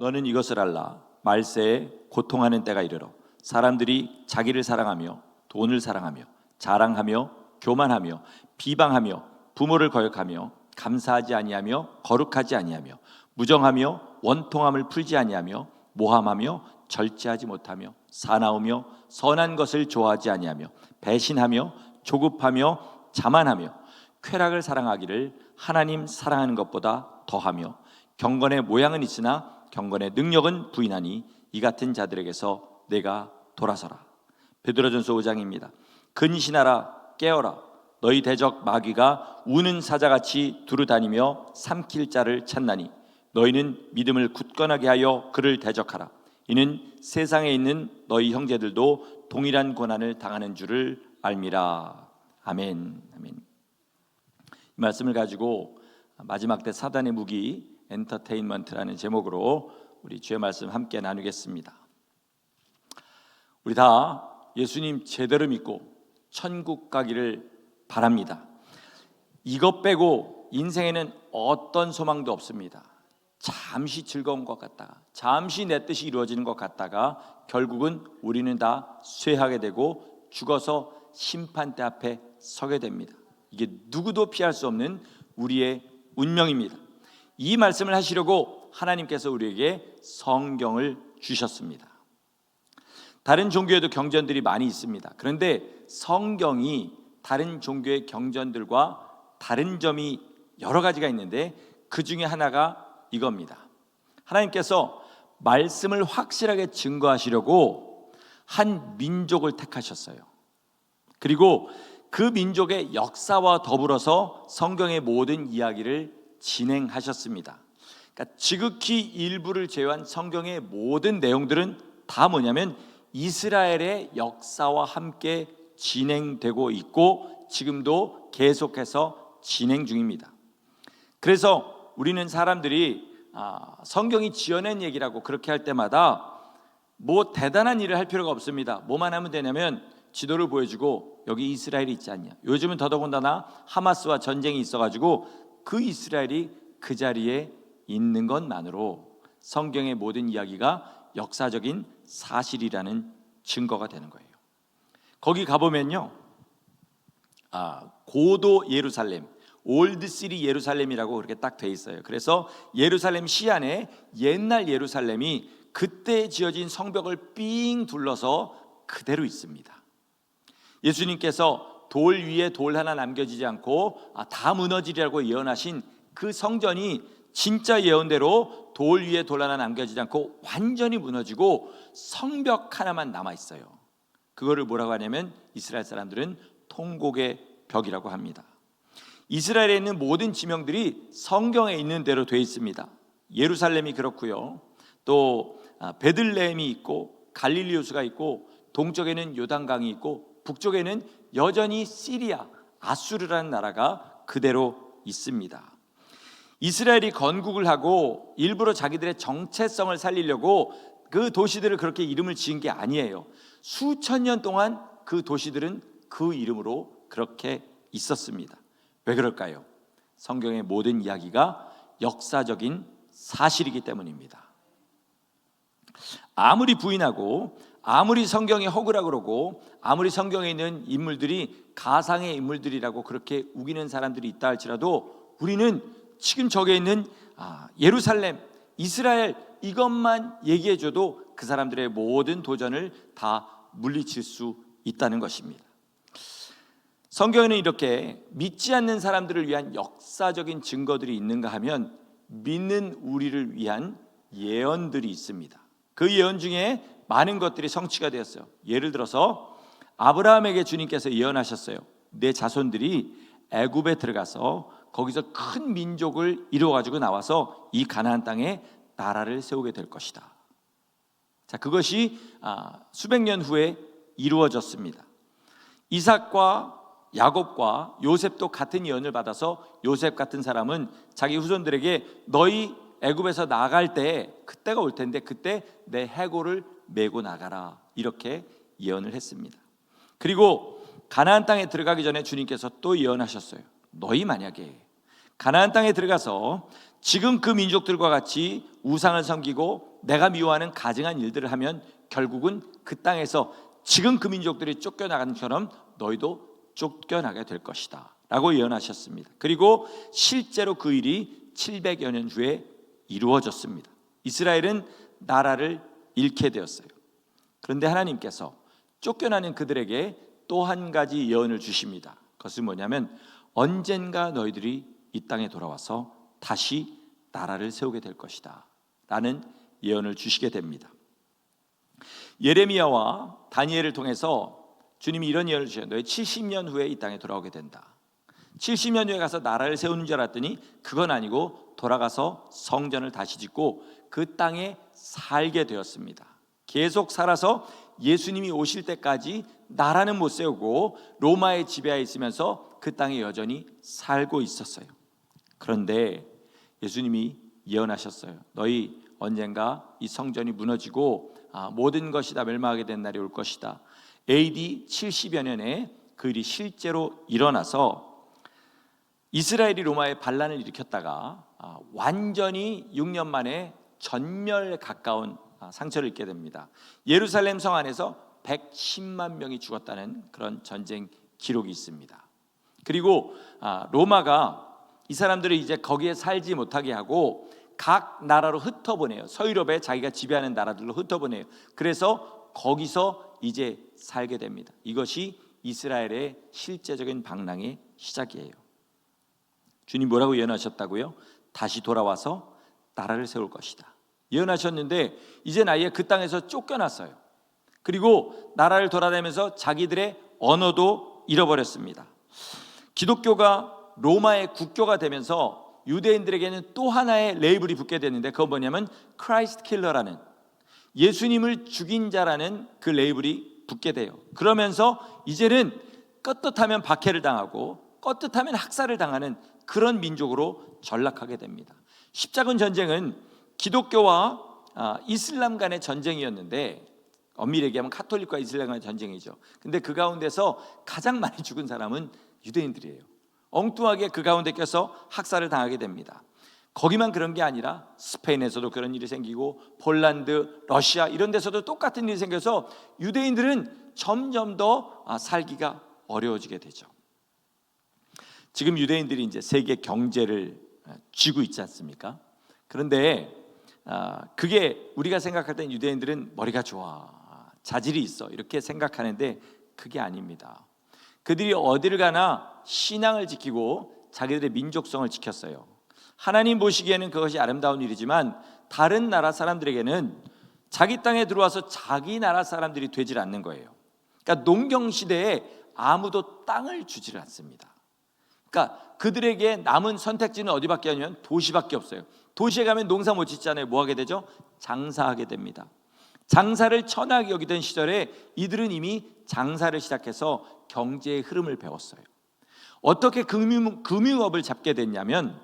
너는 이것을 알라. 말세에 고통하는 때가 이르러 사람들이 자기를 사랑하며 돈을 사랑하며 자랑하며 교만하며 비방하며 부모를 거역하며 감사하지 아니하며 거룩하지 아니하며 무정하며 원통함을 풀지 아니하며 모함하며 절제하지 못하며 사나우며 선한 것을 좋아하지 아니하며 배신하며 조급하며 자만하며 쾌락을 사랑하기를 하나님 사랑하는 것보다 더하며 경건의 모양은 있으나 경건의 능력은 부인하니 이 같은 자들에게서 내가 돌아서라. 베드로전서 5장입니다. 근신하라 깨어라. 너희 대적 마귀가 우는 사자같이 두루다니며 삼킬 자를 찾나니 너희는 믿음을 굳건하게 하여 그를 대적하라. 이는 세상에 있는 너희 형제들도 동일한 고난을 당하는 줄을 알미라. 아멘. 아멘. 이 말씀을 가지고 마지막 때 사단의 무기 엔터테인먼트라는 제목으로 우리 주의 말씀 함께 나누겠습니다. 우리 다 예수님 제대로 믿고 천국 가기를 바랍니다. 이것 빼고 인생에는 어떤 소망도 없습니다. 잠시 즐거운 것 같다가, 잠시 내 뜻이 이루어지는 것 같다가 결국은 우리는 다 쇠하게 되고 죽어서 심판대 앞에 서게 됩니다. 이게 누구도 피할 수 없는 우리의 운명입니다. 이 말씀을 하시려고 하나님께서 우리에게 성경을 주셨습니다. 다른 종교에도 경전들이 많이 있습니다. 그런데 성경이 다른 종교의 경전들과 다른 점이 여러 가지가 있는데 그 중에 하나가 이겁니다. 하나님께서 말씀을 확실하게 증거하시려고 한 민족을 택하셨어요. 그리고 그 민족의 역사와 더불어서 성경의 모든 이야기를 진행하셨습니다. 그러니까 지극히 일부를 제외한 성경의 모든 내용들은 다 뭐냐면 이스라엘의 역사와 함께 진행되고 있고 지금도 계속해서 진행 중입니다. 그래서 우리는 사람들이 성경이 지어낸 얘기라고 그렇게 할 때마다 뭐 대단한 일을 할 필요가 없습니다. 뭐만 하면 되냐면 지도를 보여주고 여기 이스라엘이 있지 않냐. 요즘은 더더군다나 하마스와 전쟁이 있어가지고 그 이스라엘이 그 자리에 있는 것만으로 성경의 모든 이야기가 역사적인 사실이라는 증거가 되는 거예요. 거기 가보면요, 고도 예루살렘, 올드시리 예루살렘이라고 그렇게 딱 돼 있어요. 그래서 예루살렘 시 안에 옛날 예루살렘이 그때 지어진 성벽을 삥 둘러서 그대로 있습니다. 예수님께서 돌 위에 돌 하나 남겨지지 않고 다 무너지리라고 예언하신 그 성전이 진짜 예언대로 돌 위에 돌 하나 남겨지지 않고 완전히 무너지고 성벽 하나만 남아 있어요. 그거를 뭐라고 하냐면 이스라엘 사람들은 통곡의 벽이라고 합니다. 이스라엘에 있는 모든 지명들이 성경에 있는 대로 되어 있습니다. 예루살렘이 그렇고요, 또 베들레헴이 있고 갈릴리 호수가 있고 동쪽에는 요단강이 있고 북쪽에는 여전히 시리아, 아수르라는 나라가 그대로 있습니다. 이스라엘이 건국을 하고 일부러 자기들의 정체성을 살리려고 그 도시들을 그렇게 이름을 지은 게 아니에요. 수천 년 동안 그 도시들은 그 이름으로 그렇게 있었습니다. 왜 그럴까요? 성경의 모든 이야기가 역사적인 사실이기 때문입니다. 아무리 부인하고 아무리 성경이 허구라 그러고 아무리 성경에 있는 인물들이 가상의 인물들이라고 그렇게 우기는 사람들이 있다 할지라도 우리는 지금 저기에 있는 예루살렘, 이스라엘 이것만 얘기해줘도 그 사람들의 모든 도전을 다 물리칠 수 있다는 것입니다. 성경에는 이렇게 믿지 않는 사람들을 위한 역사적인 증거들이 있는가 하면 믿는 우리를 위한 예언들이 있습니다. 그 예언 중에 많은 것들이 성취가 되었어요. 예를 들어서 아브라함에게 주님께서 예언하셨어요. 내 자손들이 애굽에 들어가서 거기서 큰 민족을 이루어가지고 나와서 이 가나안 땅에 나라를 세우게 될 것이다. 자, 그것이 수백 년 후에 이루어졌습니다. 이삭과 야곱과 요셉도 같은 예언을 받아서 요셉 같은 사람은 자기 후손들에게 너희 애굽에서 나갈 때 그때가 올 텐데 그때 내 해골을 메고 나가라 이렇게 예언을 했습니다. 그리고 가나안 땅에 들어가기 전에 주님께서 또 예언하셨어요. 너희 만약에 가나안 땅에 들어가서 지금 그 민족들과 같이 우상을 섬기고 내가 미워하는 가증한 일들을 하면 결국은 그 땅에서 지금 그 민족들이 쫓겨나가는 것처럼 너희도 쫓겨나게 될 것이다 라고 예언하셨습니다. 그리고 실제로 그 일이 700여 년 후에 이루어졌습니다. 이스라엘은 나라를 잃게 되었어요. 그런데 하나님께서 쫓겨나는 그들에게 또 한 가지 예언을 주십니다. 그것은 뭐냐면 언젠가 너희들이 이 땅에 돌아와서 다시 나라를 세우게 될 것이다 라는 예언을 주시게 됩니다. 예레미야와 다니엘을 통해서 주님이 이런 예언을 주셨어요. 너희 70년 후에 이 땅에 돌아오게 된다. 70년 후에 가서 나라를 세우는 줄 알았더니 그건 아니고 돌아가서 성전을 다시 짓고 그 땅에 살게 되었습니다. 계속 살아서 예수님이 오실 때까지 나라는 못 세우고 로마의 지배하에 있으면서 그 땅에 여전히 살고 있었어요. 그런데 예수님이 예언하셨어요. 너희 언젠가 이 성전이 무너지고 모든 것이 다 멸망하게 된 날이 올 것이다. AD 70여 년에 그 일이 실제로 일어나서 이스라엘이 로마에 반란을 일으켰다가 완전히 6년 만에 전멸에 가까운 상처를 입게 됩니다. 예루살렘 성 안에서 110만 명이 죽었다는 그런 전쟁 기록이 있습니다. 그리고 로마가 이 사람들을 이제 거기에 살지 못하게 하고 각 나라로 흩어보내요. 서유럽에 자기가 지배하는 나라들로 흩어보내요. 그래서 거기서 이제 살게 됩니다. 이것이 이스라엘의 실제적인 방랑의 시작이에요. 주님 뭐라고 예언하셨다고요? 다시 돌아와서 나라를 세울 것이다. 예언하셨는데 이제 아예 그 땅에서 쫓겨났어요. 그리고 나라를 돌아다니면서 자기들의 언어도 잃어버렸습니다. 기독교가 로마의 국교가 되면서 유대인들에게는 또 하나의 레이블이 붙게 됐는데 그건 뭐냐면 크라이스트 킬러라는, 예수님을 죽인 자라는 그 레이블이 붙게 돼요. 그러면서 이제는 떳떳하면 박해를 당하고 떳떳하면 학살을 당하는 그런 민족으로 전락하게 됩니다. 십자군 전쟁은 기독교와 이슬람 간의 전쟁이었는데, 엄밀히 얘기하면 카톨릭과 이슬람 간의 전쟁이죠. 근데 그 가운데서 가장 많이 죽은 사람은 유대인들이에요. 엉뚱하게 그 가운데 껴서 학살을 당하게 됩니다. 거기만 그런 게 아니라 스페인에서도 그런 일이 생기고 폴란드, 러시아 이런 데서도 똑같은 일이 생겨서 유대인들은 점점 더 살기가 어려워지게 되죠. 지금 유대인들이 이제 세계 경제를 쥐고 있지 않습니까? 그런데 그게 우리가 생각할 땐 유대인들은 머리가 좋아, 자질이 있어 이렇게 생각하는데 그게 아닙니다. 그들이 어디를 가나 신앙을 지키고 자기들의 민족성을 지켰어요. 하나님 보시기에는 그것이 아름다운 일이지만 다른 나라 사람들에게는 자기 땅에 들어와서 자기 나라 사람들이 되질 않는 거예요. 그러니까 농경 시대에 아무도 땅을 주지를 않습니다. 그러니까 그들에게 남은 선택지는 어디밖에 아니면 도시밖에 없어요. 도시에 가면 농사 못 짓잖아요. 뭐 하게 되죠? 장사하게 됩니다. 장사를 천하게 여기던 시절에 이들은 이미 장사를 시작해서 경제의 흐름을 배웠어요. 어떻게 금융업을 잡게 됐냐면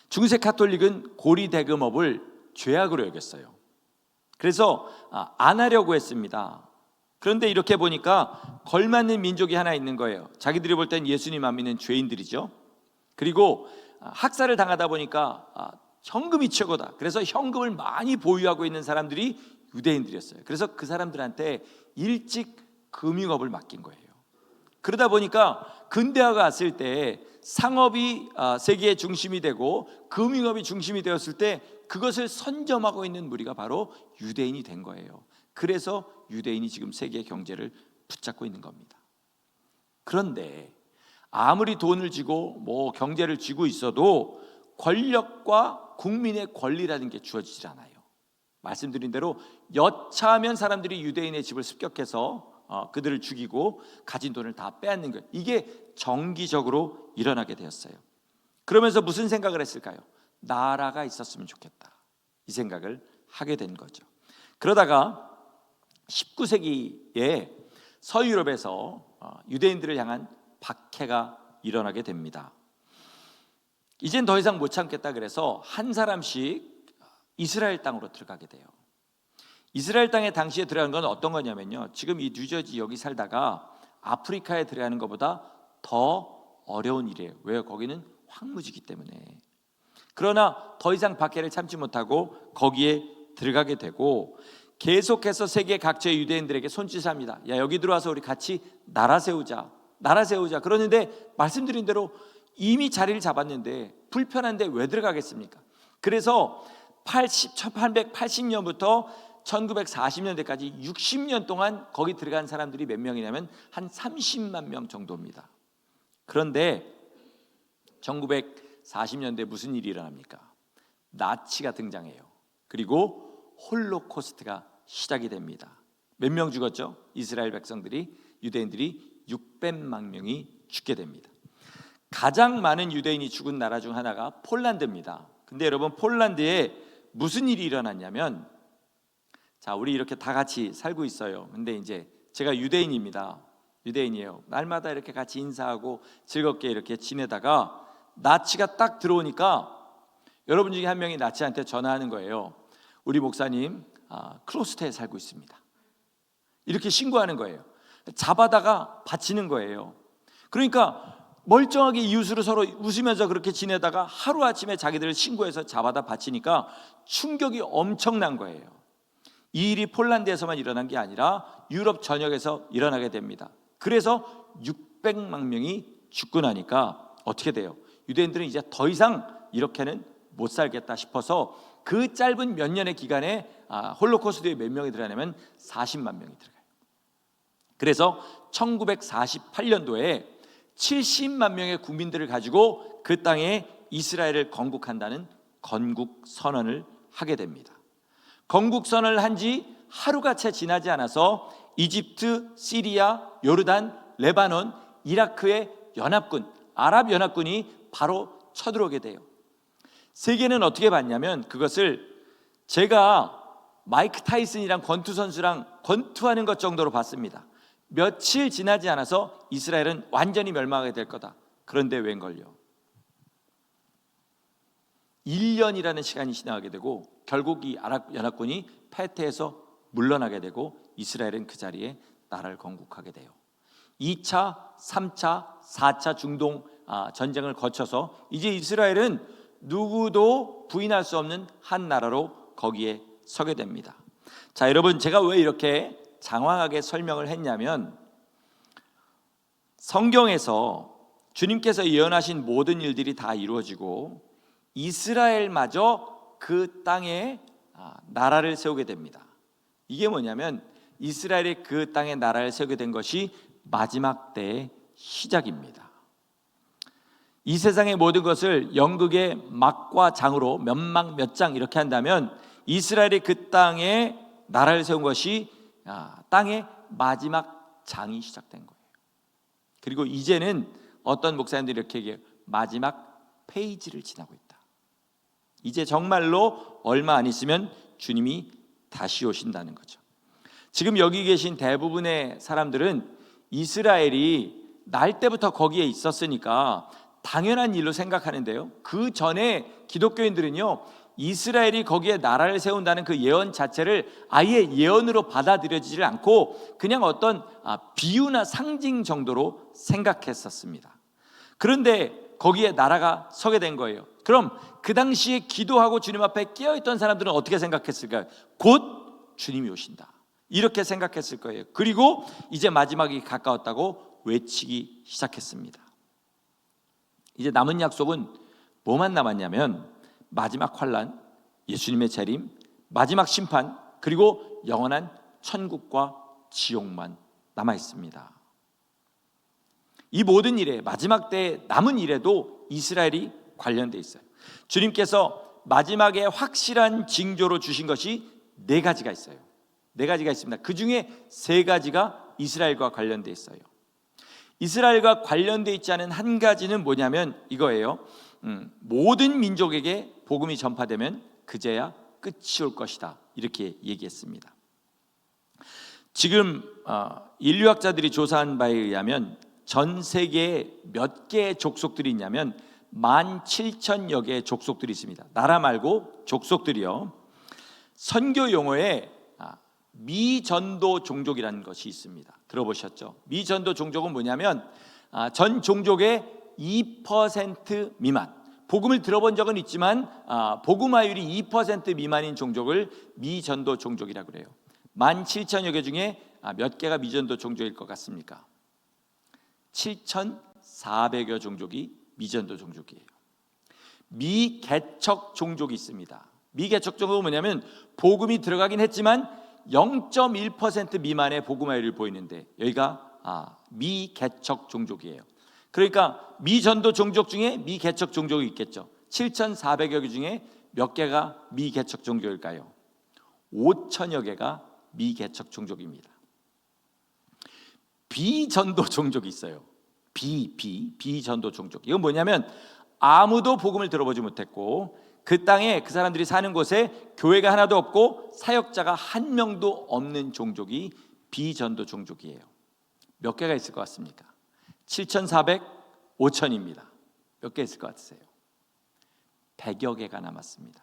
중세 카톨릭은 고리대금업을 죄악으로 여겼어요. 그래서 안 하려고 했습니다. 그런데 이렇게 보니까 걸맞는 민족이 하나 있는 거예요. 자기들이 볼 땐 예수님 안 믿는 죄인들이죠. 그리고 학살을 당하다 보니까 현금이 최고다. 그래서 현금을 많이 보유하고 있는 사람들이 유대인들이었어요. 그래서 그 사람들한테 일찍 금융업을 맡긴 거예요. 그러다 보니까 근대화가 왔을 때 상업이 세계의 중심이 되고 금융업이 중심이 되었을 때 그것을 선점하고 있는 무리가 바로 유대인이 된 거예요. 그래서 유대인이 지금 세계 경제를 붙잡고 있는 겁니다. 그런데 아무리 돈을 쥐고 경제를 쥐고 있어도 권력과 국민의 권리라는 게 주어지질 않아요. 말씀드린 대로 여차하면 사람들이 유대인의 집을 습격해서 그들을 죽이고 가진 돈을 다 빼앗는 거예요. 이게 정기적으로 일어나게 되었어요. 그러면서 무슨 생각을 했을까요? 나라가 있었으면 좋겠다, 이 생각을 하게 된 거죠. 그러다가 19세기에 서유럽에서 유대인들을 향한 박해가 일어나게 됩니다. 이젠 더 이상 못 참겠다 그래서 한 사람씩 이스라엘 땅으로 들어가게 돼요. 이스라엘 땅에 당시에 들어가는 건 어떤 거냐면요, 지금 이 뉴저지 여기 살다가 아프리카에 들어가는 것보다 더 어려운 일이에요. 왜요? 거기는 황무지기 때문에. 그러나 더 이상 박해를 참지 못하고 거기에 들어가게 되고 계속해서 세계 각지의 유대인들에게 손짓합니다. 야, 여기 들어와서 우리 같이 나라 세우자. 그러는데 말씀드린 대로 이미 자리를 잡았는데 불편한데 왜 들어가겠습니까? 그래서 1880년부터 1940년대까지 60년 동안 거기 들어간 사람들이 몇 명이냐면 한 30만 명 정도입니다. 그런데 1940년대 무슨 일이 일어납니까? 나치가 등장해요. 그리고 홀로코스트가 시작이 됩니다. 몇 명 죽었죠? 이스라엘 백성들이, 유대인들이 600만 명이 죽게 됩니다. 가장 많은 유대인이 죽은 나라 중 하나가 폴란드입니다. 근데 여러분, 폴란드에 무슨 일이 일어났냐면, 자, 우리 이렇게 다 같이 살고 있어요. 근데 이제 제가 유대인입니다. 유대인이에요. 날마다 이렇게 같이 인사하고 즐겁게 이렇게 지내다가 나치가 딱 들어오니까 여러분 중에 한 명이 나치한테 전화하는 거예요. 우리 목사님 클로스터에 살고 있습니다. 이렇게 신고하는 거예요. 잡아다가 바치는 거예요. 그러니까 멀쩡하게 이웃으로 서로 웃으면서 그렇게 지내다가 하루아침에 자기들을 신고해서 잡아다 바치니까 충격이 엄청난 거예요. 이 일이 폴란드에서만 일어난 게 아니라 유럽 전역에서 일어나게 됩니다. 그래서 600만 명이 죽고 나니까 어떻게 돼요? 유대인들은 이제 더 이상 이렇게는 못 살겠다 싶어서 그 짧은 몇 년의 기간에 홀로코스트에 몇 명이 들어가냐면 40만 명이 들어가요. 그래서 1948년도에 70만 명의 국민들을 가지고 그 땅에 이스라엘을 건국한다는 건국 선언을 하게 됩니다. 건국 선언을 한 지 하루가 채 지나지 않아서 이집트, 시리아, 요르단, 레바논, 이라크의 연합군, 아랍 연합군이 바로 쳐들어오게 돼요. 세계는 어떻게 봤냐면 그것을 제가 마이크 타이슨이랑 권투 선수랑 권투하는 것 정도로 봤습니다. 며칠 지나지 않아서 이스라엘은 완전히 멸망하게 될 거다. 그런데 웬걸요? 1년이라는 시간이 지나가게 되고 결국 이 아랍 연합군이 패퇴해서 물러나게 되고 이스라엘은 그 자리에 나라를 건국하게 돼요. 2차, 3차, 4차 중동 전쟁을 거쳐서 이제 이스라엘은 누구도 부인할 수 없는 한 나라로 거기에 서게 됩니다. 자, 여러분, 제가 왜 이렇게 장황하게 설명을 했냐면 성경에서 주님께서 예언하신 모든 일들이 다 이루어지고 이스라엘마저 그 땅에 나라를 세우게 됩니다. 이게 뭐냐면 이스라엘이 그 땅에 나라를 세우게 된 것이 마지막 때의 시작입니다. 이 세상의 모든 것을 연극의 막과 장으로 몇 막 몇 장 이렇게 한다면 이스라엘이 그 땅에 나라를 세운 것이 땅의 마지막 장이 시작된 거예요. 그리고 이제는 어떤 목사님들이 이렇게 얘기해요. 마지막 페이지를 지나고 있다. 이제 정말로 얼마 안 있으면 주님이 다시 오신다는 거죠. 지금 여기 계신 대부분의 사람들은 이스라엘이 날 때부터 거기에 있었으니까 당연한 일로 생각하는데요, 그 전에 기독교인들은요 이스라엘이 거기에 나라를 세운다는 그 예언 자체를 아예 예언으로 받아들여지질 않고 그냥 어떤 비유나 상징 정도로 생각했었습니다. 그런데 거기에 나라가 서게 된 거예요. 그럼 그 당시에 기도하고 주님 앞에 깨어있던 사람들은 어떻게 생각했을까요? 곧 주님이 오신다, 이렇게 생각했을 거예요. 그리고 이제 마지막이 가까웠다고 외치기 시작했습니다. 이제 남은 약속은 뭐만 남았냐면 마지막 환난, 예수님의 재림, 마지막 심판, 그리고 영원한 천국과 지옥만 남아 있습니다. 이 모든 일에 마지막 때에 남은 일에도 이스라엘이 관련돼 있어요. 주님께서 마지막에 확실한 징조로 주신 것이 4가지가 있어요. 4가지가 있습니다. 그 중에 3가지가 이스라엘과 관련돼 있어요. 이스라엘과 관련돼 있지 않은 한 가지는 뭐냐면 이거예요. 모든 민족에게 복음이 전파되면 그제야 끝이 올 것이다, 이렇게 얘기했습니다. 지금 인류학자들이 조사한 바에 의하면 전 세계에 몇 개의 족속들이 있냐면 17,000여 개의 족속들이 있습니다. 나라 말고 족속들이요. 선교 용어에 미전도 종족이라는 것이 있습니다. 들어보셨죠? 미전도 종족은 뭐냐면 전 종족의 2% 미만, 복음을 들어본 적은 있지만 복음화율이 2% 미만인 종족을 미전도 종족이라고 그래요. 17,000여 개 중에 몇 개가 미전도 종족일 것 같습니까? 7,400여 종족이 미전도 종족이에요. 미개척 종족이 있습니다. 미개척 종족은 뭐냐면 복음이 들어가긴 했지만 0.1% 미만의 복음화율을 보이는데 여기가 미개척 종족이에요. 그러니까 미전도 종족 중에 미개척 종족이 있겠죠. 7,400여 개 중에 몇 개가 미개척 종족일까요? 5,000여 개가 미개척 종족입니다. 비전도 종족이 있어요. 비전도 종족. 이건 뭐냐면 아무도 복음을 들어보지 못했고 그 땅에 그 사람들이 사는 곳에 교회가 하나도 없고 사역자가 한 명도 없는 종족이 비전도 종족이에요. 몇 개가 있을 것 같습니까? 7,400, 5,000입니다. 몇 개 있을 것 같으세요? 100여 개가 남았습니다.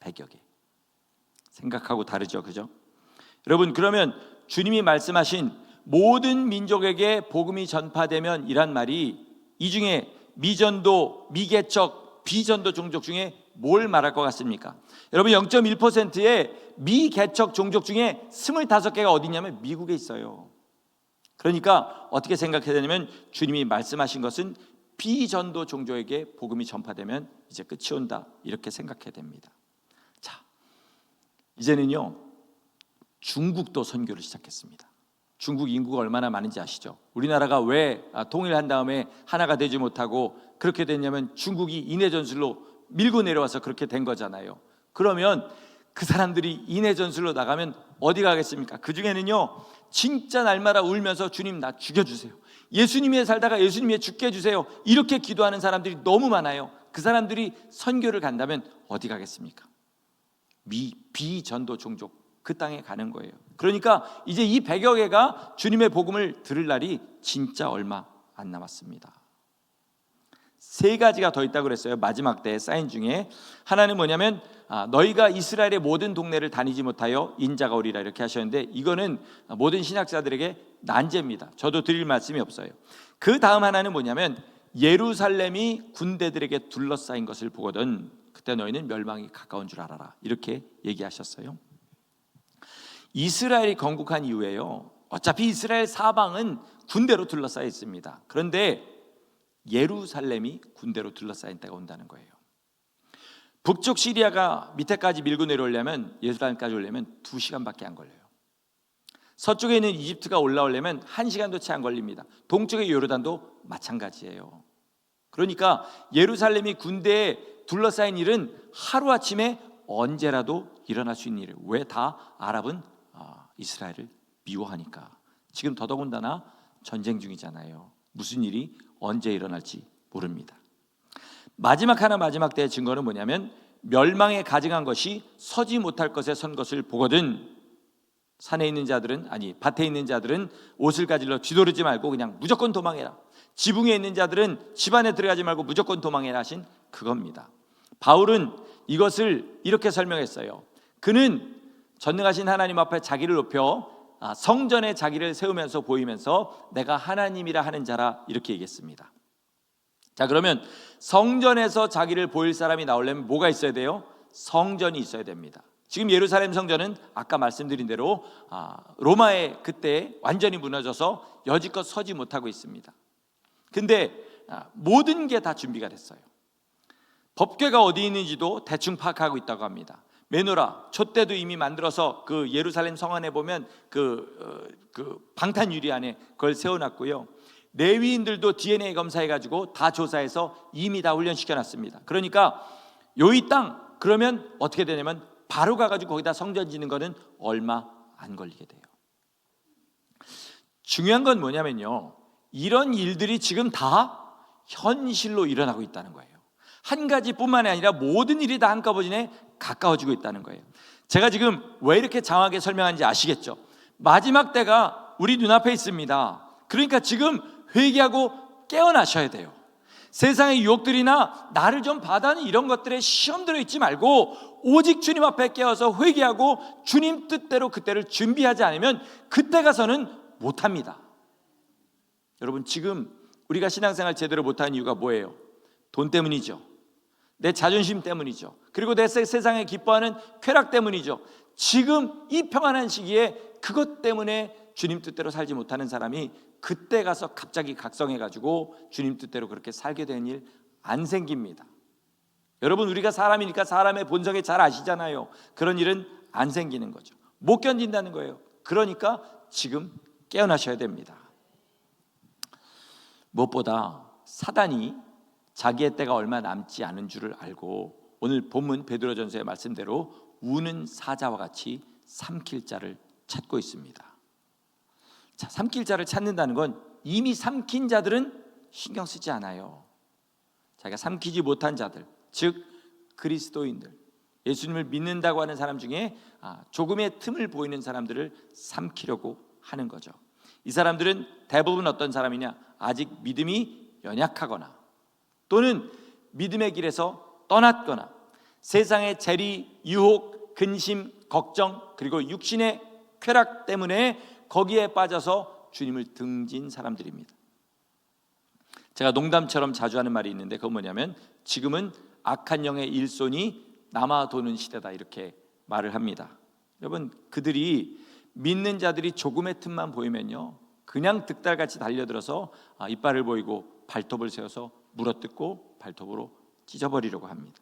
100여 개. 생각하고 다르죠, 그죠? 여러분, 그러면 주님이 말씀하신 모든 민족에게 복음이 전파되면 이란 말이 이 중에 미전도, 미개척, 비전도 종족 중에 뭘 말할 것 같습니까? 여러분, 0.1%의 미개척 종족 중에 25개가 어디 있냐면 미국에 있어요. 그러니까 어떻게 생각해야 되냐면 주님이 말씀하신 것은 비전도 종족에게 복음이 전파되면 이제 끝이 온다, 이렇게 생각해야 됩니다. 자, 이제는요 중국도 선교를 시작했습니다. 중국 인구가 얼마나 많은지 아시죠? 우리나라가 왜 통일한 다음에 하나가 되지 못하고 그렇게 됐냐면 중국이 인해 전술로 밀고 내려와서 그렇게 된 거잖아요. 그러면 그 사람들이 인해 전술로 나가면 어디 가겠습니까? 그 중에는요 진짜 날마다 울면서 주님 나 죽여주세요, 예수님에 살다가 예수님에 죽게 해주세요, 이렇게 기도하는 사람들이 너무 많아요. 그 사람들이 선교를 간다면 어디 가겠습니까? 비전도 종족 그 땅에 가는 거예요. 그러니까 이제 이 100여 개가 주님의 복음을 들을 날이 진짜 얼마 안 남았습니다. 3가지가 더 있다고 그랬어요. 마지막 때의 사인 중에 하나는 뭐냐면 너희가 이스라엘의 모든 동네를 다니지 못하여 인자가 오리라, 이렇게 하셨는데 이거는 모든 신학자들에게 난제입니다. 저도 드릴 말씀이 없어요. 그 다음 하나는 뭐냐면 예루살렘이 군대들에게 둘러싸인 것을 보거든 그때 너희는 멸망이 가까운 줄 알아라, 이렇게 얘기하셨어요. 이스라엘이 건국한 이후에요 어차피 이스라엘 사방은 군대로 둘러싸여 있습니다. 그런데 예루살렘이 군대로 둘러싸인 때가 온다는 거예요. 북쪽 시리아가 밑에까지 밀고 내려오려면, 예루살렘까지 오려면 2시간밖에 안 걸려요. 서쪽에 있는 이집트가 올라오려면 1시간도 채 안 걸립니다. 동쪽의 요르단도 마찬가지예요. 그러니까 예루살렘이 군대에 둘러싸인 일은 하루아침에 언제라도 일어날 수 있는 일이에요. 왜? 다 아랍은 이스라엘을 미워하니까. 지금 더더군다나 전쟁 중이잖아요. 무슨 일이 언제 일어날지 모릅니다. 마지막 때의 증거는 뭐냐면 멸망에 가증한 것이 서지 못할 것에 선 것을 보거든 산에 있는 자들은, 밭에 있는 자들은 옷을 가질러 뒤돌지 말고 그냥 무조건 도망해라. 지붕에 있는 자들은 집 안에 들어가지 말고 무조건 도망해라 하신 그겁니다. 바울은 이것을 이렇게 설명했어요. 그는 전능하신 하나님 앞에 자기를 높여 성전에 자기를 세우면서 보이면서 내가 하나님이라 하는 자라, 이렇게 얘기했습니다. 자, 그러면 성전에서 자기를 보일 사람이 나오려면 뭐가 있어야 돼요? 성전이 있어야 됩니다. 지금 예루살렘 성전은 아까 말씀드린 대로 로마의 그때 완전히 무너져서 여지껏 서지 못하고 있습니다. 근데 모든 게 다 준비가 됐어요. 법궤가 어디 있는지도 대충 파악하고 있다고 합니다. 메노라, 촛대도 이미 만들어서 그 예루살렘 성 안에 보면 그 방탄 유리 안에 그걸 세워놨고요. 레위인들도 DNA 검사해가지고 다 조사해서 이미 다 훈련시켜놨습니다. 그러니까 요이 땅 그러면 어떻게 되냐면 바로 가가지고 거기다 성전 짓는 거는 얼마 안 걸리게 돼요. 중요한 건 뭐냐면요, 이런 일들이 지금 다 현실로 일어나고 있다는 거예요. 한 가지뿐만이 아니라 모든 일이 다 한꺼번에 가까워지고 있다는 거예요. 제가 지금 왜 이렇게 장하게 설명하는지 아시겠죠? 마지막 때가 우리 눈앞에 있습니다. 그러니까 지금 회개하고 깨어나셔야 돼요. 세상의 유혹들이나 나를 좀 받아는 이런 것들에 시험 들어있지 말고 오직 주님 앞에 깨어서 회개하고 주님 뜻대로 그때를 준비하지 않으면 그때 가서는 못합니다. 여러분, 지금 우리가 신앙생활 제대로 못하는 이유가 뭐예요? 돈 때문이죠. 내 자존심 때문이죠. 그리고 내 세상에 기뻐하는 쾌락 때문이죠. 지금 이 평안한 시기에 그것 때문에 주님 뜻대로 살지 못하는 사람이 그때 가서 갑자기 각성해가지고 주님 뜻대로 그렇게 살게 되는 일 안 생깁니다. 여러분, 우리가 사람이니까 사람의 본성에 잘 아시잖아요. 그런 일은 안 생기는 거죠. 못 견딘다는 거예요. 그러니까 지금 깨어나셔야 됩니다. 무엇보다 사단이 자기의 때가 얼마 남지 않은 줄을 알고 오늘 본문 베드로전서의 말씀대로 우는 사자와 같이 삼킬 자를 찾고 있습니다. 자, 삼킬 자를 찾는다는 건 이미 삼킨 자들은 신경 쓰지 않아요. 자기가 삼키지 못한 자들, 즉 그리스도인들, 예수님을 믿는다고 하는 사람 중에 조금의 틈을 보이는 사람들을 삼키려고 하는 거죠. 이 사람들은 대부분 어떤 사람이냐? 아직 믿음이 연약하거나 또는 믿음의 길에서 떠났거나 세상의 재리, 유혹, 근심, 걱정 그리고 육신의 쾌락 때문에 거기에 빠져서 주님을 등진 사람들입니다. 제가 농담처럼 자주 하는 말이 있는데 그건 뭐냐면 지금은 악한 영의 일손이 남아 도는 시대다 이렇게 말을 합니다. 여러분, 그들이 믿는 자들이 조금의 틈만 보이면요 그냥 득달같이 달려들어서 이빨을 보이고 발톱을 세워서 물어뜯고 발톱으로 찢어버리려고 합니다.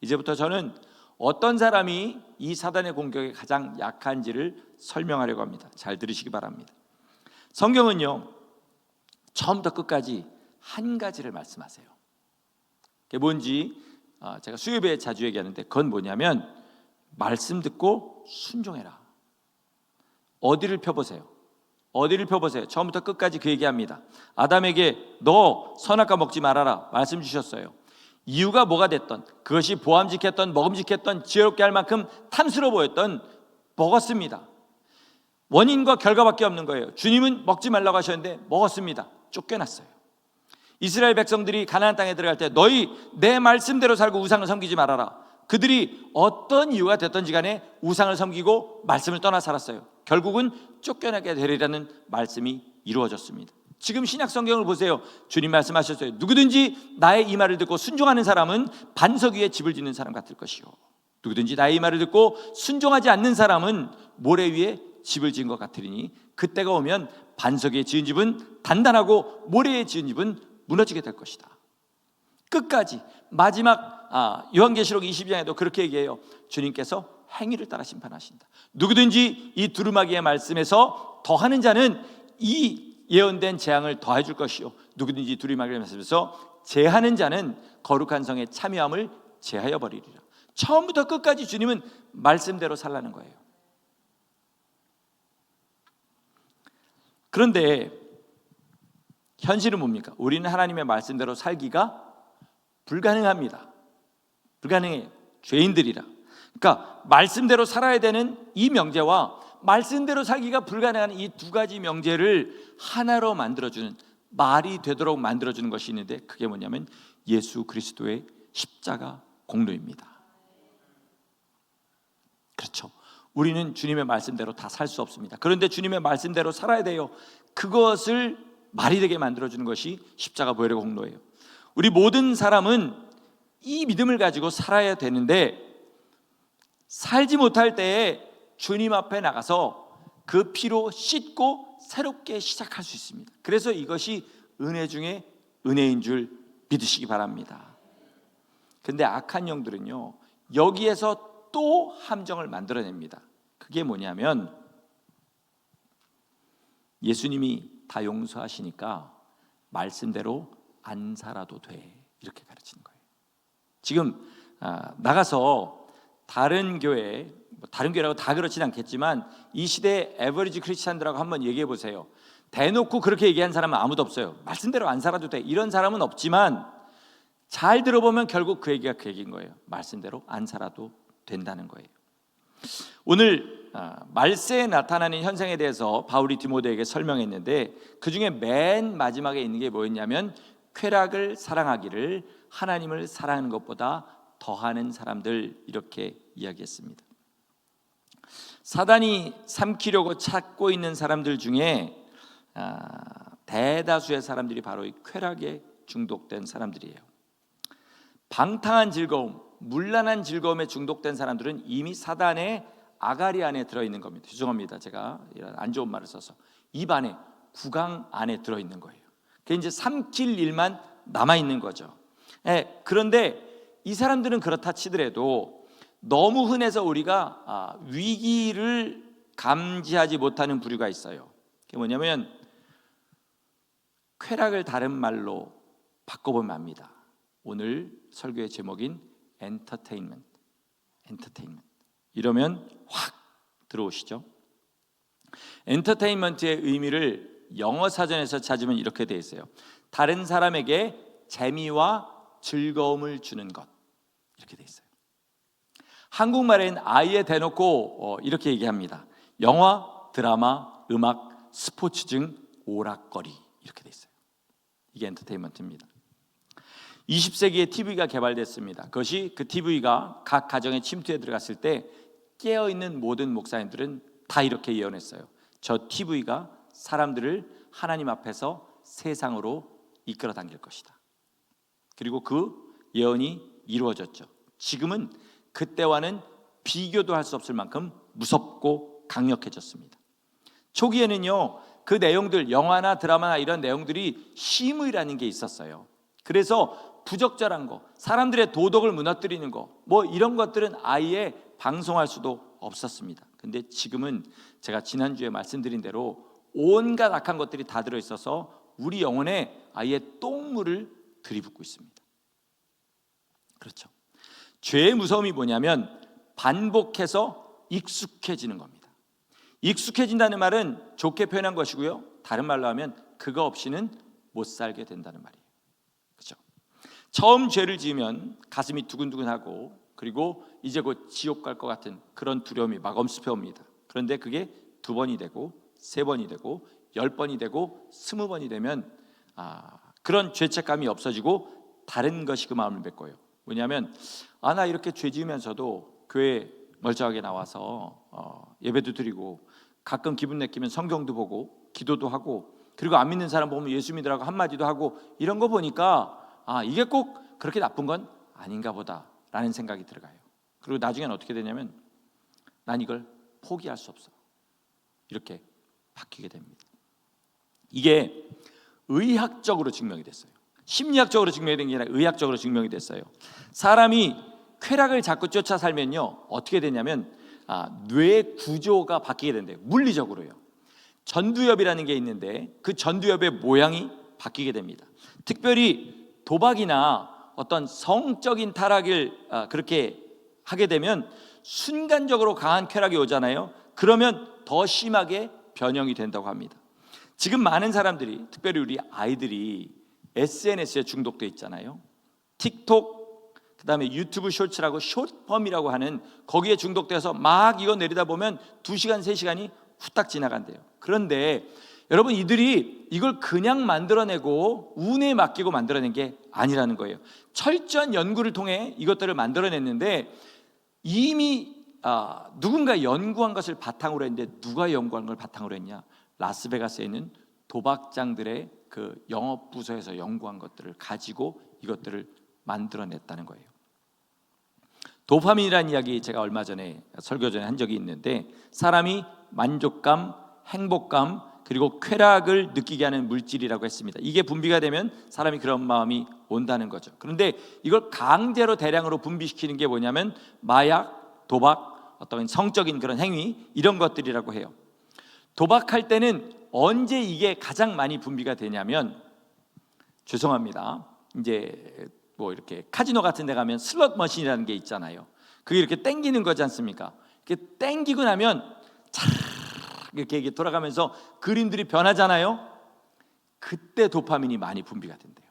이제부터 저는 어떤 사람이 이 사단의 공격에 가장 약한지를 설명하려고 합니다. 잘 들으시기 바랍니다. 성경은요 처음부터 끝까지 한 가지를 말씀하세요. 그게 뭔지 제가 수요일에 자주 얘기하는데 그건 뭐냐면 말씀 듣고 순종해라. 어디를 펴보세요. 어디를 펴보세요. 처음부터 끝까지 그 얘기합니다. 아담에게 너 선악과 먹지 말아라 말씀 주셨어요. 이유가 뭐가 됐던 그것이 보암직했던 먹음직했던 지혜롭게 할 만큼 탐스러워 보였던 먹었습니다. 원인과 결과밖에 없는 거예요. 주님은 먹지 말라고 하셨는데 먹었습니다. 쫓겨났어요. 이스라엘 백성들이 가나안 땅에 들어갈 때 너희 내 말씀대로 살고 우상을 섬기지 말아라. 그들이 어떤 이유가 됐던지 간에 우상을 섬기고 말씀을 떠나 살았어요. 결국은 쫓겨나게 되리라는 말씀이 이루어졌습니다. 지금 신약 성경을 보세요. 주님 말씀하셨어요. 누구든지 나의 이 말을 듣고 순종하는 사람은 반석 위에 집을 짓는 사람 같을 것이요 누구든지 나의 이 말을 듣고 순종하지 않는 사람은 모래 위에 집을 지은 것 같으리니 그때가 오면 반석 위에 지은 집은 단단하고 모래 위에 지은 집은 무너지게 될 것이다. 끝까지 마지막 요한계시록 22장에도 그렇게 얘기해요. 주님께서 행위를 따라 심판하신다. 누구든지 이 두루마기의 말씀에서 더하는 자는 이 예언된 재앙을 더해 줄 것이요 누구든지 두루마기의 말씀에서 제하는 자는 거룩한 성의 참여함을 제하여 버리리라. 처음부터 끝까지 주님은 말씀대로 살라는 거예요. 그런데 현실은 뭡니까? 우리는 하나님의 말씀대로 살기가 불가능합니다. 불가능해요. 죄인들이라. 그러니까 말씀대로 살아야 되는 이 명제와 말씀대로 살기가 불가능한 이 두 가지 명제를 하나로 만들어주는, 말이 되도록 만들어주는 것이 있는데 그게 뭐냐면 예수 그리스도의 십자가 공로입니다. 그렇죠. 우리는 주님의 말씀대로 다 살 수 없습니다. 그런데 주님의 말씀대로 살아야 돼요. 그것을 말이 되게 만들어주는 것이 십자가 보혈의 공로예요. 우리 모든 사람은 이 믿음을 가지고 살아야 되는데 살지 못할 때에 주님 앞에 나가서 그 피로 씻고 새롭게 시작할 수 있습니다. 그래서 이것이 은혜 중에 은혜인 줄 믿으시기 바랍니다. 근데 악한 영들은요 여기에서 또 함정을 만들어냅니다. 그게 뭐냐면 예수님이 다 용서하시니까 말씀대로 안 살아도 돼 이렇게 가르치는 거예요. 지금 나가서 다른 교회라고 다 그렇진 않겠지만 이 시대의 에버리지 크리스찬들하고 한번 얘기해 보세요. 대놓고 그렇게 얘기한 사람은 아무도 없어요. 말씀대로 안 살아도 돼 이런 사람은 없지만 잘 들어보면 결국 그 얘기가 그 얘기인 거예요. 말씀대로 안 살아도 된다는 거예요. 오늘 말세에 나타나는 현상에 대해서 바울이 디모데에게 설명했는데 그 중에 맨 마지막에 있는 게 뭐였냐면 쾌락을 사랑하기를 하나님을 사랑하는 것보다 더하는 사람들 이렇게 이야기했습니다. 사단이 삼키려고 찾고 있는 사람들 중에 대다수의 사람들이 바로 이 쾌락에 중독된 사람들이에요. 방탕한 즐거움, 문란한 즐거움에 중독된 사람들은 이미 사단의 아가리 안에 들어있는 겁니다. 죄송합니다, 제가 이런 안 좋은 말을 써서. 입 안에, 구강 안에 들어있는 거예요. 그게 이제 삼킬 일만 남아있는 거죠. 그런데 이 사람들은 그렇다 치더라도 너무 흔해서 우리가 위기를 감지하지 못하는 부류가 있어요. 그게 뭐냐면 쾌락을 다른 말로 바꿔보면 압니다. 오늘 설교의 제목인 엔터테인먼트. 이러면 확 들어오시죠. 엔터테인먼트의 의미를 영어 사전에서 찾으면 이렇게 되어 있어요. 다른 사람에게 재미와 즐거움을 주는 것, 이렇게 되어 있어요. 한국말엔 아예 대놓고 이렇게 얘기합니다. 영화, 드라마, 음악, 스포츠 등 오락거리, 이렇게 되어 있어요. 이게 엔터테인먼트입니다. 20세기에 TV가 개발됐습니다. 그것이 그 TV가 각 가정에 침투해 들어갔을 때 깨어있는 모든 목사님들은 다 이렇게 예언했어요. 저 TV가 사람들을 하나님 앞에서 세상으로 이끌어 당길 것이다. 그리고 그 예언이 이루어졌죠. 지금은 그때와는 비교도 할 수 없을 만큼 무섭고 강력해졌습니다. 초기에는요, 그 내용들, 영화나 드라마나 이런 내용들이 심의라는 게 있었어요. 그래서 부적절한 거, 사람들의 도덕을 무너뜨리는 거, 뭐 이런 것들은 아예 방송할 수도 없었습니다. 근데 지금은 제가 지난주에 말씀드린 대로 온갖 악한 것들이 다 들어있어서 우리 영혼에 아예 똥물을 들이붓고 있습니다. 그렇죠. 죄의 무서움이 뭐냐면 반복해서 익숙해지는 겁니다. 익숙해진다는 말은 좋게 표현한 것이고요, 다른 말로 하면 그거 없이는 못 살게 된다는 말이에요. 그렇죠? 처음 죄를 지으면 가슴이 두근두근하고, 그리고 이제 곧 지옥 갈 것 같은 그런 두려움이 막 엄습해 옵니다. 그런데 그게 2번이 되고 3번이 되고 10번이 되고 20번이 되면 그런 죄책감이 없어지고 다른 것이 그 마음을 메꿔요. 뭐냐면 나 이렇게 죄 지으면서도 교회 멀쩡하게 나와서 예배도 드리고 가끔 기분 내키면 성경도 보고 기도도 하고, 그리고 안 믿는 사람 보면 예수 믿으라고 한마디도 하고, 이런 거 보니까 이게 꼭 그렇게 나쁜 건 아닌가 보다 라는 생각이 들어가요. 그리고 나중에는 어떻게 되냐면 난 이걸 포기할 수 없어, 이렇게 바뀌게 됩니다. 이게 의학적으로 증명이 됐어요. 심리학적으로 증명이 된 게 아니라 의학적으로 증명이 됐어요. 사람이 쾌락을 자꾸 쫓아 살면요, 어떻게 되냐면 뇌 구조가 바뀌게 된대요. 물리적으로요. 전두엽이라는 게 있는데 그 전두엽의 모양이 바뀌게 됩니다. 특별히 도박이나 어떤 성적인 타락을 그렇게 하게 되면 순간적으로 강한 쾌락이 오잖아요. 그러면 더 심하게 변형이 된다고 합니다. 지금 많은 사람들이, 특별히 우리 아이들이 SNS에 중독돼 있잖아요. 틱톡, 그 다음에 유튜브 쇼츠라고 숏펌이라고 하는 거기에 중독돼서 막 이거 내리다 보면 2시간, 3시간이 후딱 지나간대요. 그런데 여러분, 이들이 이걸 그냥 만들어내고 운에 맡기고 만들어낸 게 아니라는 거예요. 철저한 연구를 통해 이것들을 만들어냈는데 이미 누군가 연구한 것을 바탕으로 했는데, 누가 연구한 걸 바탕으로 했냐? 라스베가스에 있는 도박장들의 그 영업부서에서 연구한 것들을 가지고 이것들을 만들어냈다는 거예요. 도파민이라는 이야기 제가 얼마 전에 설교 전에 한 적이 있는데, 사람이 만족감, 행복감, 그리고 쾌락을 느끼게 하는 물질이라고 했습니다. 이게 분비가 되면 사람이 그런 마음이 온다는 거죠. 그런데 이걸 강제로 대량으로 분비시키는 게 뭐냐면 마약, 도박, 어떤 성적인 그런 행위, 이런 것들이라고 해요. 도박할 때는 언제 이게 가장 많이 분비가 되냐면, 죄송합니다, 이제 뭐 이렇게 카지노 같은 데 가면 슬롯 머신이라는 게 있잖아요. 그게 이렇게 땡기는 거지 않습니까? 이렇게 땡기고 나면 이렇게 돌아가면서 그림들이 변하잖아요. 그때 도파민이 많이 분비가 된대요.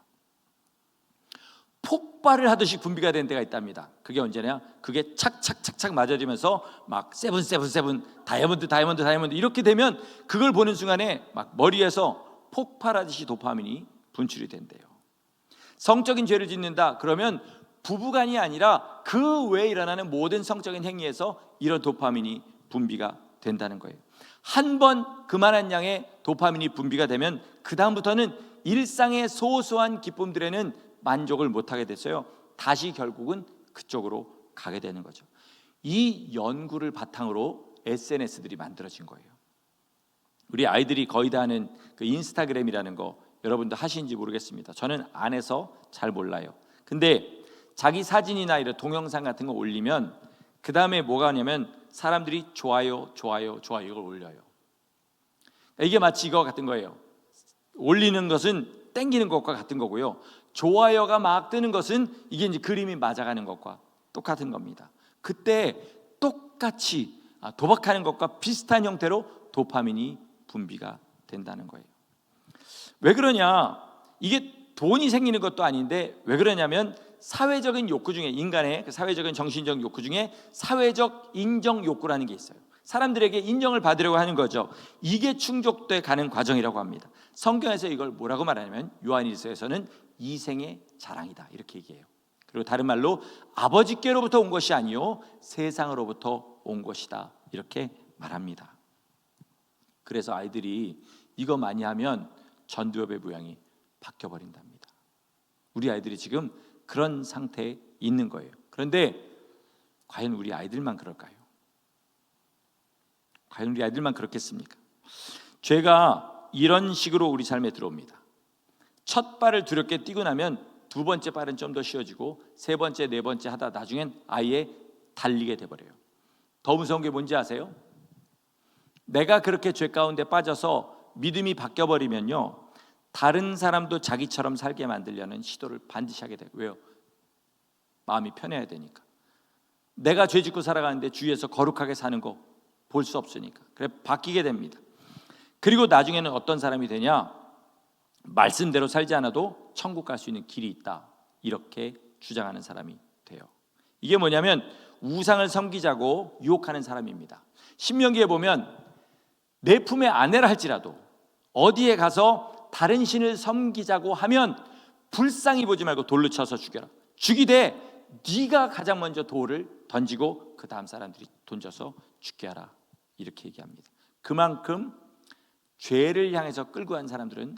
폭발을 하듯이 분비가 되는 데가 있답니다. 그게 언제냐? 그게 착착착착 맞아지면서 막 세븐 다이아몬드 이렇게 되면 그걸 보는 순간에 막 머리에서 폭발하듯이 도파민이 분출이 된대요. 성적인 죄를 짓는다 그러면 부부간이 아니라 그 외에 일어나는 모든 성적인 행위에서 이런 도파민이 분비가 된다는 거예요. 한 번 그만한 양의 도파민이 분비가 되면 그 다음부터는 일상의 소소한 기쁨들에는 만족을 못하게 됐어요. 다시 결국은 그쪽으로 가게 되는 거죠. 이 연구를 바탕으로 SNS들이 만들어진 거예요. 우리 아이들이 거의 다 하는 그 인스타그램이라는 거 여러분도 하시는지 모르겠습니다. 저는 안 해서 잘 몰라요. 근데 자기 사진이나 이런 동영상 같은 거 올리면 그 다음에 뭐가 하냐면 사람들이 좋아요, 좋아요, 좋아요 이걸 올려요. 이게 마치 이거 같은 거예요. 올리는 것은 땡기는 것과 같은 거고요. 좋아요가 막 뜨는 것은 이게 이제 그림이 맞아가는 것과 똑같은 겁니다. 그때 똑같이 도박하는 것과 비슷한 형태로 도파민이 분비가 된다는 거예요. 왜 그러냐? 이게 돈이 생기는 것도 아닌데 왜 그러냐면 사회적인 욕구 중에 인간의 그 사회적인 정신적 욕구 중에 사회적 인정 욕구라는 게 있어요. 사람들에게 인정을 받으려고 하는 거죠. 이게 충족돼 가는 과정이라고 합니다. 성경에서 이걸 뭐라고 말하냐면 요한일서에서는 이생의 자랑이다 이렇게 얘기해요. 그리고 다른 말로 아버지께로부터 온 것이 아니요 세상으로부터 온 것이다 이렇게 말합니다. 그래서 아이들이 이거 많이 하면 전두엽의 모양이 바뀌어버린답니다. 우리 아이들이 지금 그런 상태에 있는 거예요. 그런데 과연 우리 아이들만 그럴까요? 과연 우리 아이들만 그렇겠습니까? 죄가 이런 식으로 우리 삶에 들어옵니다. 첫 발을 두렵게 뛰고 나면 두 번째 발은 좀 더 쉬워지고 세 번째, 네 번째 하다 나중엔 아예 달리게 돼버려요. 더 무서운 게 뭔지 아세요? 내가 그렇게 죄 가운데 빠져서 믿음이 바뀌어버리면요 다른 사람도 자기처럼 살게 만들려는 시도를 반드시 하게 돼요. 왜요? 마음이 편해야 되니까. 내가 죄 짓고 살아가는데 주위에서 거룩하게 사는 거 볼 수 없으니까. 그래 바뀌게 됩니다. 그리고 나중에는 어떤 사람이 되냐? 말씀대로 살지 않아도 천국 갈 수 있는 길이 있다 이렇게 주장하는 사람이 돼요. 이게 뭐냐면 우상을 섬기자고 유혹하는 사람입니다. 신명기에 보면 내 품의 아내라 할지라도 어디에 가서 다른 신을 섬기자고 하면 불쌍히 보지 말고 돌로 쳐서 죽여라. 죽이되 네가 가장 먼저 돌을 던지고 그 다음 사람들이 던져서 죽게 하라 이렇게 얘기합니다. 그만큼 죄를 향해서 끌고 간 사람들은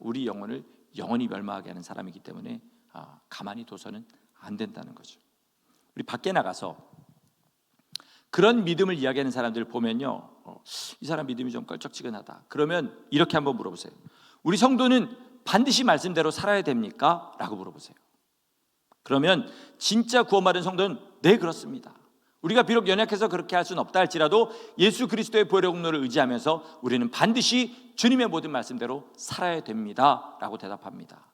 우리 영혼을 영원히 멸망하게 하는 사람이기 때문에 가만히 둬서는 안 된다는 거죠. 우리 밖에 나가서 그런 믿음을 이야기하는 사람들을 보면요 이 사람 믿음이 좀 껄쩍지근하다 그러면 이렇게 한번 물어보세요. 우리 성도는 반드시 말씀대로 살아야 됩니까? 라고 물어보세요. 그러면 진짜 구원받은 성도는 네 그렇습니다. 우리가 비록 연약해서 그렇게 할 수는 없다 할지라도 예수 그리스도의 보혈의 공로를 의지하면서 우리는 반드시 주님의 모든 말씀대로 살아야 됩니다 라고 대답합니다.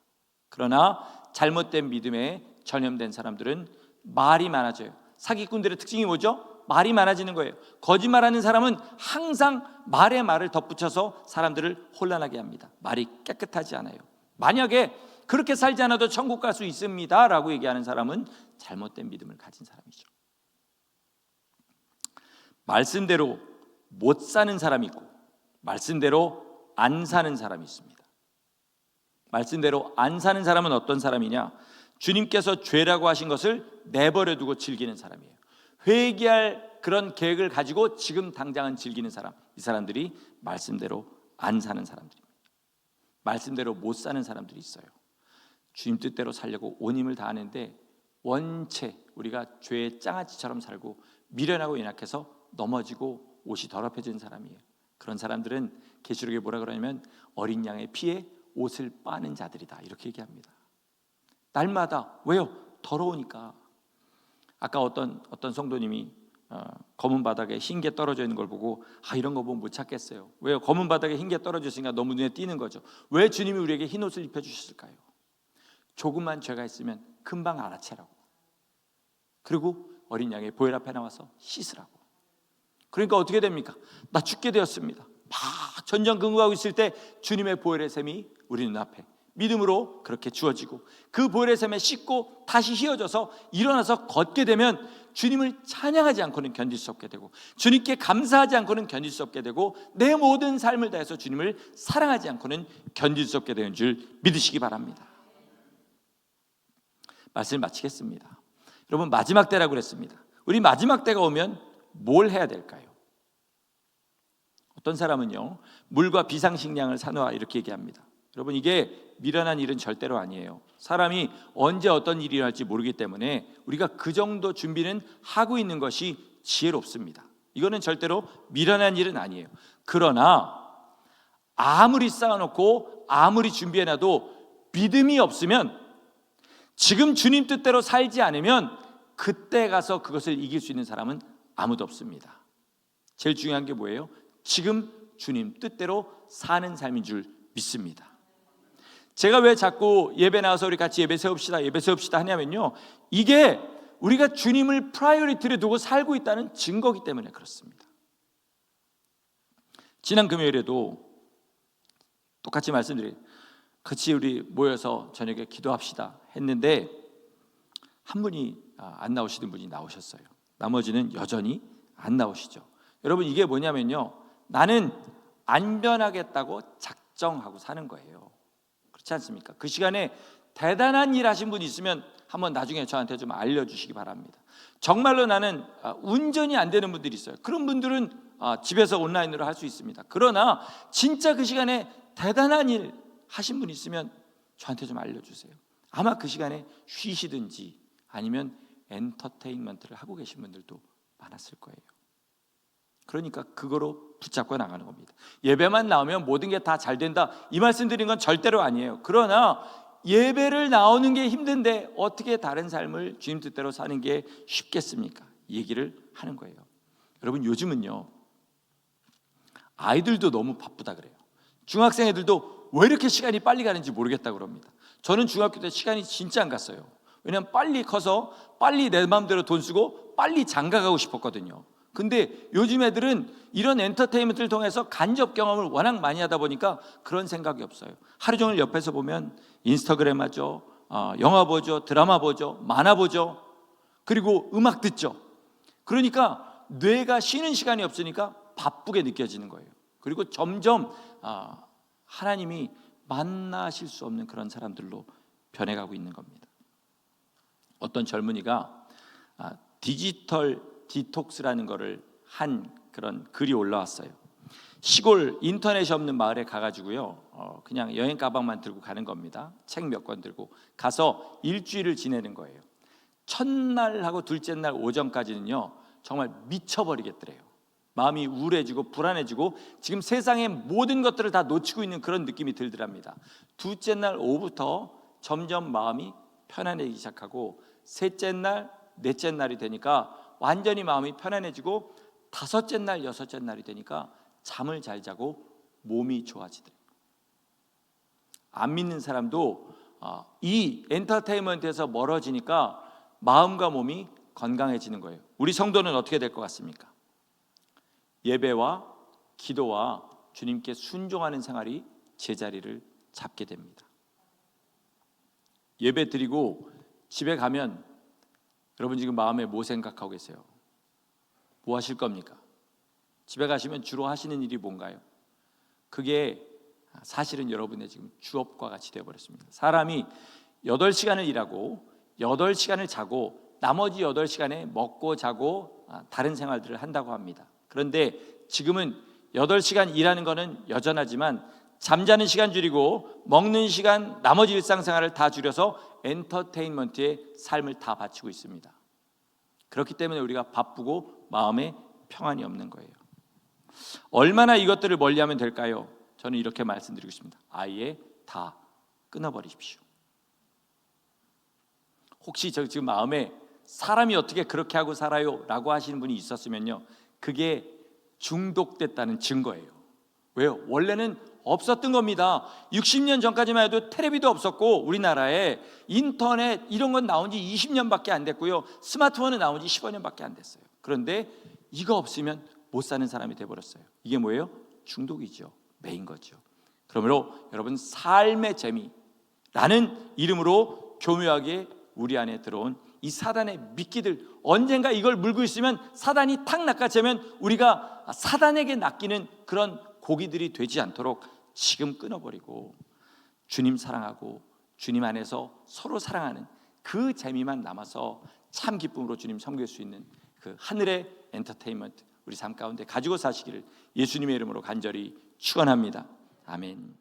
그러나 잘못된 믿음에 전염된 사람들은 말이 많아져요. 사기꾼들의 특징이 뭐죠? 말이 많아지는 거예요. 거짓말하는 사람은 항상 말에 말을 덧붙여서 사람들을 혼란하게 합니다. 말이 깨끗하지 않아요. 만약에 그렇게 살지 않아도 천국 갈 수 있습니다 라고 얘기하는 사람은 잘못된 믿음을 가진 사람이죠. 말씀대로 못 사는 사람이 있고 말씀대로 안 사는 사람이 있습니다. 말씀대로 안 사는 사람은 어떤 사람이냐? 주님께서 죄라고 하신 것을 내버려 두고 즐기는 사람이에요. 회개할 그런 계획을 가지고 지금 당장은 즐기는 사람, 이 사람들이 말씀대로 안 사는 사람들입니다. 말씀대로 못 사는 사람들이 있어요. 주님 뜻대로 살려고 온 힘을 다하는데 원체 우리가 죄의 장아찌처럼 살고 미련하고 연약해서 넘어지고 옷이 더럽혀진 사람이에요. 그런 사람들은 계시록에 뭐라 그러냐면 어린 양의 피에 옷을 빠는 자들이다 이렇게 얘기합니다. 날마다 왜요? 더러우니까. 아까 어떤 성도님이 검은 바닥에 흰 게 떨어져 있는 걸 보고 이런 거 보면 못 찾겠어요. 왜요? 검은 바닥에 흰 게 떨어져 있으니까 너무 눈에 띄는 거죠. 왜 주님이 우리에게 흰 옷을 입혀주셨을까요? 조금만 죄가 있으면 금방 알아채라고. 그리고 어린 양의 보혈 앞에 나와서 씻으라고. 그러니까 어떻게 됩니까? 나 죽게 되었습니다. 막 전전긍긍하고 있을 때 주님의 보혈의 샘이 우리 눈앞에 믿음으로 그렇게 주어지고 그 보혈의 샘에 씻고 다시 휘어져서 일어나서 걷게 되면 주님을 찬양하지 않고는 견딜 수 없게 되고 주님께 감사하지 않고는 견딜 수 없게 되고 내 모든 삶을 다해서 주님을 사랑하지 않고는 견딜 수 없게 되는 줄 믿으시기 바랍니다. 말씀을 마치겠습니다. 여러분 마지막 때라고 그랬습니다. 우리 마지막 때가 오면 뭘 해야 될까요? 어떤 사람은요 물과 비상식량을 사놓아 이렇게 얘기합니다. 여러분, 이게 미련한 일은 절대로 아니에요. 사람이 언제 어떤 일이 일어날지 모르기 때문에 우리가 그 정도 준비는 하고 있는 것이 지혜롭습니다. 이거는 절대로 미련한 일은 아니에요. 그러나 아무리 쌓아놓고 아무리 준비해놔도 믿음이 없으면, 지금 주님 뜻대로 살지 않으면 그때 가서 그것을 이길 수 있는 사람은 아무도 없습니다. 제일 중요한 게 뭐예요? 지금 주님 뜻대로 사는 삶인 줄 믿습니다. 제가 왜 자꾸 예배 나와서 우리 같이 예배 세웁시다 하냐면요, 이게 우리가 주님을 프라이어리티를 두고 살고 있다는 증거이기 때문에 그렇습니다. 지난 금요일에도 똑같이 말씀드려요. 같이 우리 모여서 저녁에 기도합시다 했는데 한 분이 안 나오시던 분이 나오셨어요. 나머지는 여전히 안 나오시죠. 여러분, 이게 뭐냐면요, 나는 안 변하겠다고 작정하고 사는 거예요. 그렇지 않습니까? 그 시간에 대단한 일 하신 분이 있으면 한번 나중에 저한테 좀 알려주시기 바랍니다. 정말로 나는 운전이 안 되는 분들이 있어요. 그런 분들은 집에서 온라인으로 할 수 있습니다. 그러나 진짜 그 시간에 대단한 일 하신 분이 있으면 저한테 좀 알려주세요. 아마 그 시간에 쉬시든지 아니면 엔터테인먼트를 하고 계신 분들도 많았을 거예요. 그러니까 그거로 붙잡고 나가는 겁니다. 예배만 나오면 모든 게 다 잘 된다, 이 말씀 드린 건 절대로 아니에요. 그러나 예배를 나오는 게 힘든데 어떻게 다른 삶을 주님 뜻대로 사는 게 쉽겠습니까? 이 얘기를 하는 거예요. 여러분, 요즘은요, 아이들도 너무 바쁘다 그래요. 중학생 애들도 왜 이렇게 시간이 빨리 가는지 모르겠다 그럽니다. 저는 중학교 때 시간이 진짜 안 갔어요. 왜냐하면 빨리 커서 빨리 내 마음대로 돈 쓰고 빨리 장가 가고 싶었거든요. 근데 요즘 애들은 이런 엔터테인먼트를 통해서 간접 경험을 워낙 많이 하다 보니까 그런 생각이 없어요. 하루 종일 옆에서 보면 인스타그램 하죠, 영화 보죠, 드라마 보죠, 만화 보죠, 그리고 음악 듣죠. 그러니까 뇌가 쉬는 시간이 없으니까 바쁘게 느껴지는 거예요. 그리고 점점 하나님이 만나실 수 없는 그런 사람들로 변해가고 있는 겁니다. 어떤 젊은이가 디지털 디톡스라는 거를 한 그런 글이 올라왔어요. 시골 인터넷이 없는 마을에 가가지고요, 그냥 여행 가방만 들고 가는 겁니다. 책 몇 권 들고 가서 일주일을 지내는 거예요. 첫날하고 둘째 날 오전까지는요 정말 미쳐버리겠더래요. 마음이 우울해지고 불안해지고 지금 세상의 모든 것들을 다 놓치고 있는 그런 느낌이 들더랍니다. 둘째 날 오후부터 점점 마음이 편안해지기 시작하고 셋째 날, 넷째 날이 되니까 완전히 마음이 편안해지고 다섯째 날, 여섯째 날이 되니까 잠을 잘 자고 몸이 좋아지더래요. 안 믿는 사람도 이 엔터테인먼트에서 멀어지니까 마음과 몸이 건강해지는 거예요. 우리 성도는 어떻게 될 것 같습니까? 예배와 기도와 주님께 순종하는 생활이 제자리를 잡게 됩니다. 예배 드리고 집에 가면 여러분 지금 마음에 뭐 생각하고 계세요? 뭐 하실 겁니까? 집에 가시면 주로 하시는 일이 뭔가요? 그게 사실은 여러분의 지금 주업과 같이 되어버렸습니다. 사람이 8시간을 일하고 8시간을 자고 나머지 8시간에 먹고 자고 다른 생활들을 한다고 합니다. 그런데 지금은 8시간 일하는 거는 여전하지만 잠자는 시간 줄이고 먹는 시간, 나머지 일상생활을 다 줄여서 엔터테인먼트에 삶을 다 바치고 있습니다. 그렇기 때문에 우리가 바쁘고 마음에 평안이 없는 거예요. 얼마나 이것들을 멀리하면 될까요? 저는 이렇게 말씀드리고 싶습니다. 아예 다 끊어버리십시오. 혹시 저 지금 마음에 사람이 어떻게 그렇게 하고 살아요? 라고 하시는 분이 있었으면요, 그게 중독됐다는 증거예요. 왜요? 원래는 없었던 겁니다. 60년 전까지만 해도 텔레비도 없었고 우리나라에 인터넷 이런 건 나온 지 20년밖에 안 됐고요, 스마트폰은 나온 지 15년밖에 안 됐어요. 그런데 이거 없으면 못 사는 사람이 돼버렸어요. 이게 뭐예요? 중독이죠. 매인 거죠. 그러므로 여러분, 삶의 재미라는 이름으로 교묘하게 우리 안에 들어온 이 사단의 미끼들, 언젠가 이걸 물고 있으면 사단이 탁 낚아채면 우리가 사단에게 낚이는 그런 고기들이 되지 않도록 지금 끊어버리고 주님 사랑하고 주님 안에서 서로 사랑하는 그 재미만 남아서 참 기쁨으로 주님 섬길 수 있는 그 하늘의 엔터테인먼트 우리 삶 가운데 가지고 사시기를 예수님의 이름으로 간절히 축원합니다. 아멘.